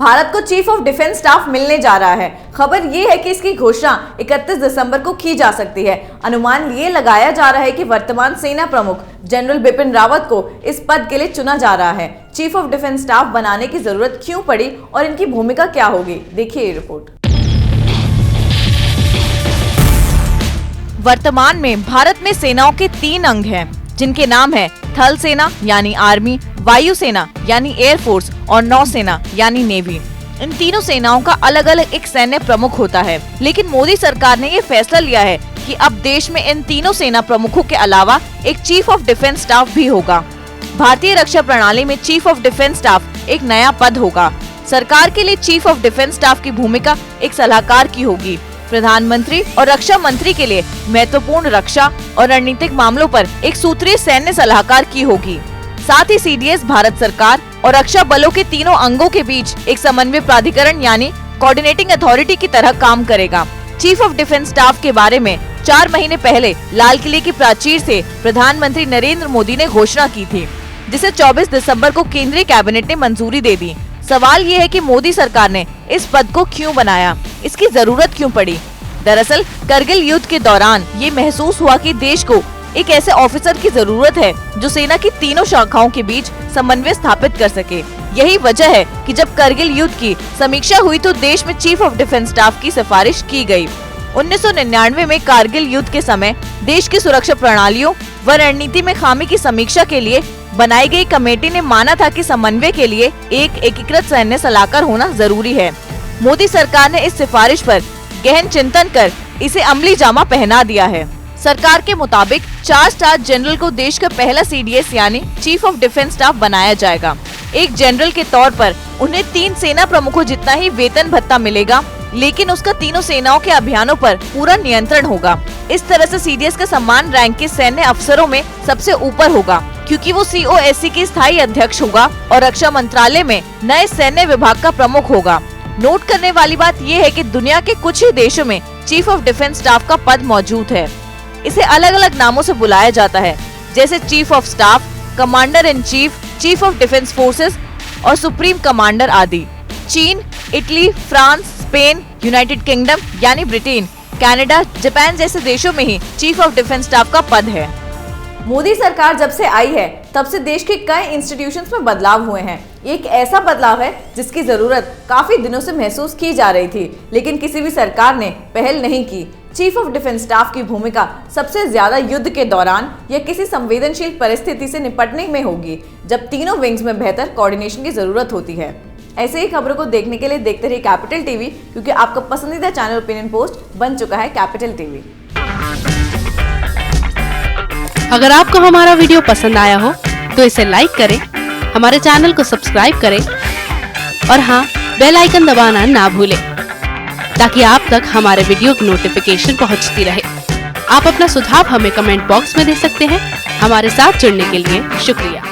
भारत को chief of defence staff मिलने जा रहा है। खबर ये है कि इसकी घोषणा 31 दिसंबर को की जा सकती है। अनुमान ये लगाया जा रहा है कि वर्तमान सेना प्रमुख जनरल बिपिन रावत को इस पद के लिए चुना जा रहा है। चीफ ऑफ डिफेंस स्टाफ बनाने की जरूरत क्यों पड़ी और इनकी भूमिका क्या होगी, देखिए ये रिपोर्ट। वर्तमान में भारत में सेनाओं के 3 अंग हैं, जिनके नाम है थल सेना यानी आर्मी, वायुसेना यानी एयरफोर्स और नौसेना यानी नेवी। इन तीनों सेनाओं का अलग अलग एक सैन्य प्रमुख होता है, लेकिन मोदी सरकार ने ये फैसला लिया है कि अब देश में इन तीनों सेना प्रमुखों के अलावा एक चीफ ऑफ डिफेंस स्टाफ भी होगा। भारतीय रक्षा प्रणाली में चीफ ऑफ डिफेंस स्टाफ एक नया पद होगा। सरकार के लिए चीफ ऑफ डिफेंस स्टाफ की भूमिका एक सलाहकार की होगी। प्रधानमंत्री और रक्षा मंत्री के लिए महत्वपूर्ण रक्षा और रणनीतिक मामलों पर एक सूत्रीय सैन्य सलाहकार की होगी। साथ ही सीडीएस भारत सरकार और रक्षा बलों के तीनों अंगों के बीच एक समन्वय प्राधिकरण यानी कोऑर्डिनेटिंग अथॉरिटी की तरह काम करेगा। चीफ ऑफ डिफेंस स्टाफ के बारे में 4 महीने पहले लाल किले की प्राचीर से प्रधानमंत्री नरेंद्र मोदी ने घोषणा की थी, जिसे 24 दिसंबर को केंद्रीय कैबिनेट ने मंजूरी दे दी। सवाल ये है कि मोदी सरकार ने इस पद को क्यों बनाया, इसकी जरूरत क्यों पड़ी। दरअसल करगिल युद्ध के दौरान ये महसूस हुआ कि देश को एक ऐसे ऑफिसर की जरूरत है जो सेना की तीनों शाखाओं के बीच समन्वय स्थापित कर सके। यही वजह है कि जब करगिल युद्ध की समीक्षा हुई तो देश में चीफ ऑफ डिफेंस स्टाफ की सिफारिश की गई। 1999 में कारगिल युद्ध के समय देश की सुरक्षा प्रणालियों व रणनीति में खामी की समीक्षा के लिए बनाई गई कमेटी ने माना था कि समन्वय के लिए एक एकीकृत सैन्य सलाहकार होना जरूरी है। मोदी सरकार ने इस सिफारिश पर गहन चिंतन कर इसे अमली जामा पहना दिया है। सरकार के मुताबिक 4 स्टार जनरल को देश का पहला सीडीएस यानी चीफ ऑफ डिफेंस स्टाफ बनाया जाएगा। एक जनरल के तौर पर उन्हें 3 सेना प्रमुखों जितना ही वेतन भत्ता मिलेगा, लेकिन उसका तीनों सेनाओं के अभियानों पर पूरा नियंत्रण होगा। इस तरह से सीडीएस का सम्मान रैंक के सैन्य अफसरों में सबसे ऊपर होगा, क्योंकि वो सीओएससी के स्थायी अध्यक्ष होगा और रक्षा मंत्रालय में नए सैन्य विभाग का प्रमुख होगा। नोट करने वाली बात यह है कि दुनिया के कुछ ही देशों में चीफ ऑफ डिफेंस स्टाफ का पद मौजूद है। इसे अलग अलग नामों से बुलाया जाता है, जैसे chief of staff, commander in chief, chief of defence forces और सुप्रीम कमांडर आदि। चीन, Italy, France, Spain, United kingdom यानी ब्रिटेन, कनाडा, जापान जैसे देशों में ही चीफ ऑफ डिफेंस स्टाफ का पद है। मोदी सरकार जब से आई है तब से देश के कई इंस्टीट्यूशंस में बदलाव हुए हैं। ये एक ऐसा बदलाव है जिसकी जरूरत काफी दिनों से महसूस की जा रही थी, लेकिन किसी भी सरकार ने पहल नहीं की। चीफ ऑफ डिफेंस स्टाफ की भूमिका सबसे ज्यादा युद्ध के दौरान या किसी संवेदनशील परिस्थिति से निपटने में होगी, जब तीनों विंग्स में बेहतर कोऑर्डिनेशन की जरूरत होती है। ऐसे ही खबरों को देखने के लिए देखते रहिए कैपिटल टीवी, क्योंकि आपका पसंदीदा चैनल ओपिनियन पोस्ट बन चुका है कैपिटल टीवी। अगर आपको हमारा वीडियो पसंद आया हो तो इसे लाइक करें, हमारे चैनल को सब्सक्राइब करें और हाँ, बेल आइकन दबाना ना भूलें, ताकि आप तक हमारे वीडियो की नोटिफिकेशन पहुंचती रहे। आप अपना सुझाव हमें कमेंट बॉक्स में दे सकते हैं। हमारे साथ जुड़ने के लिए शुक्रिया।